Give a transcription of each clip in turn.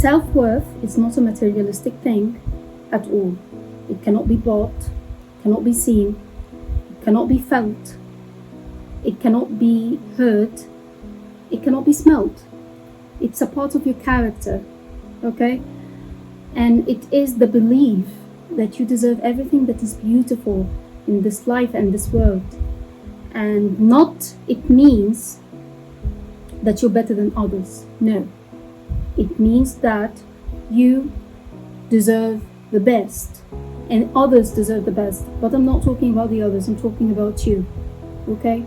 Self-worth is not a materialistic thing at all. It cannot be bought, cannot be seen, it cannot be felt, it cannot be heard, it cannot be smelled. It's a part of your character, okay? And it is the belief that you deserve everything that is beautiful in this life and this world. And not it means that you're better than others. No. It means that you deserve the best and others deserve the best. But I'm not talking about the others, I'm talking about you. Okay?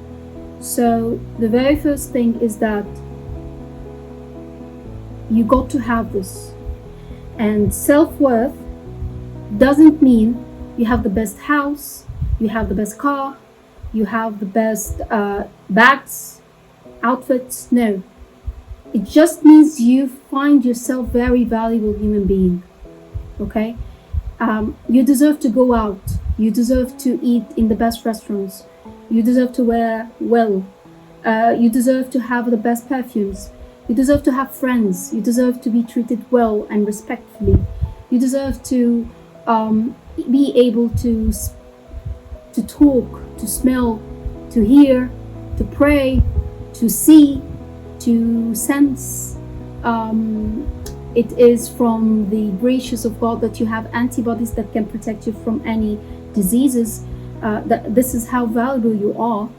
So the very first thing is that you got to have this. And self-worth doesn't mean you have the best house, you have the best car, you have the best bags, outfits. No. It just means you find yourself very valuable human being. Okay? You deserve to go out. You deserve to eat in the best restaurants. You deserve to wear well. You deserve to have the best perfumes. You deserve to have friends. You deserve to be treated well and respectfully. You deserve to be able to talk, to smell, to hear, to pray, to see, to sense. It is from the gracious of God that you have antibodies that can protect you from any diseases. That this is how valuable you are.